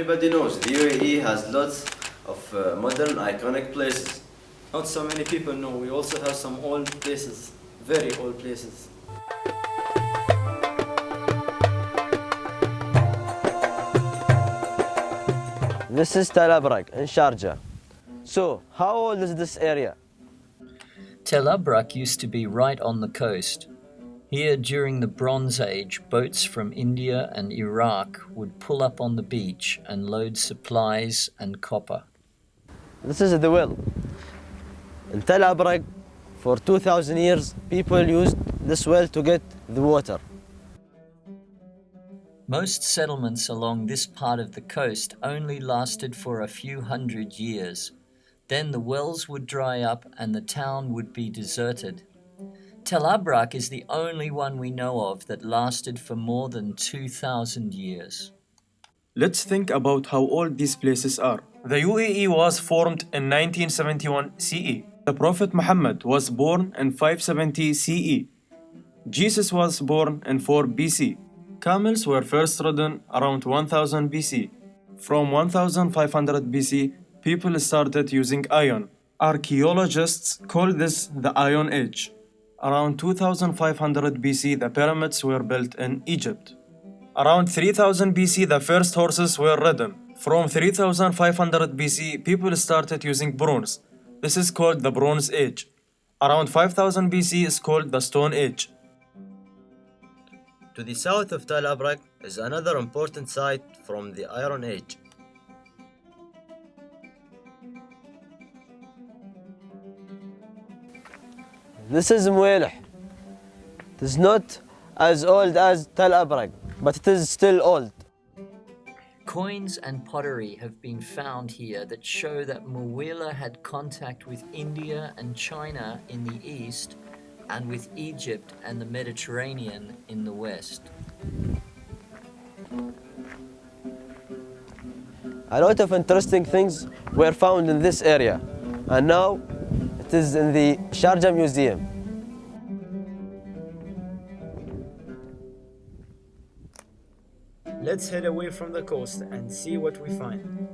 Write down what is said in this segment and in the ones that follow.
everybody knows, the UAE has lots of modern iconic places. Not so many people know. We also have some old places, very old places. This is Tel Abrak in Sharjah. So, how old is this area? Tel Abrak used to be right on the coast. Here, during the Bronze Age, boats from India and Iraq would pull up on the beach and load supplies and copper. This is the well. In Tel Abrak, for 2,000 years, people used this well to get the water. Most settlements along this part of the coast only lasted for a few hundred years. Then the wells would dry up and the town would be deserted. Tel Abrak is the only one we know of that lasted for more than 2,000 years. Let's think about how old these places are. The UAE was formed in 1971 CE. The Prophet Muhammad was born in 570 CE. Jesus was born in 4 BC. Camels were first ridden around 1000 BC. From 1500 BC, people started using iron. Archaeologists call this the Iron Age. Around 2500 BC, the pyramids were built in Egypt. Around 3000 BC, the first horses were ridden. From 3500 BC, people started using bronze. This is called the Bronze Age. Around 5000 BC is called the Stone Age. To the south of Tel Abrak is another important site from the Iron Age. This is Mwelih. It is not as old as Tel Abrak, but it is still old. Coins and pottery have been found here that show that Muwila had contact with India and China in the east and with Egypt and the Mediterranean in the west. A lot of interesting things were found in this area, and now it is in the Sharjah Museum. Let's head away from the coast and see what we find.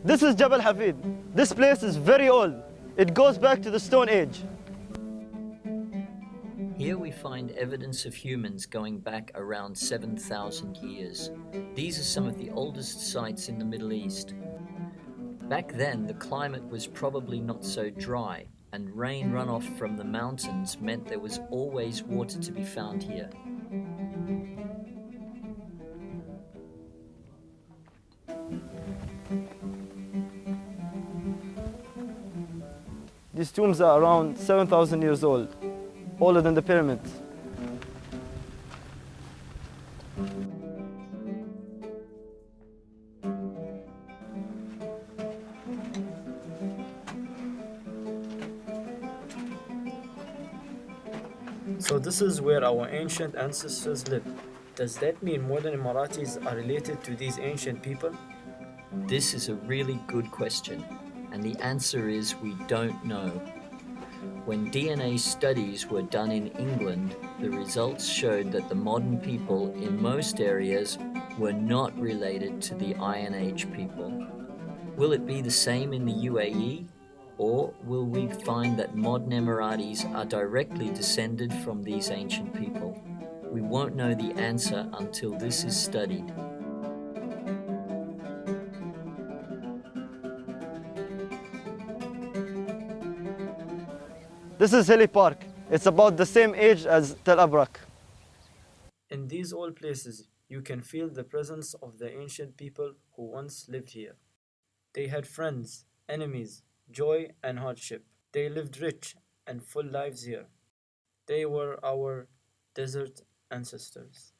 This is Jabal Hafid. This place is very old. It goes back to the Stone Age. Here we find evidence of humans going back around 7,000 years. These are some of the oldest sites in the Middle East. Back then, the climate was probably not so dry, and rain runoff from the mountains meant there was always water to be found here. These tombs are around 7,000 years old, older than the pyramids. So this is where our ancient ancestors lived. Does that mean modern Emiratis are related to these ancient people? This is a really good question, and the answer is we don't know. When DNA studies were done in England, the results showed that the modern people in most areas were not related to the Iron Age people. Will it be the same in the UAE? Or will we find that modern Emiratis are directly descended from these ancient people? We won't know the answer until this is studied. This is Hilly Park. It's about the same age as Tel Abrak. In these old places, you can feel the presence of the ancient people who once lived here. They had friends, enemies, joy and hardship. They lived rich and full lives here. They were our desert ancestors.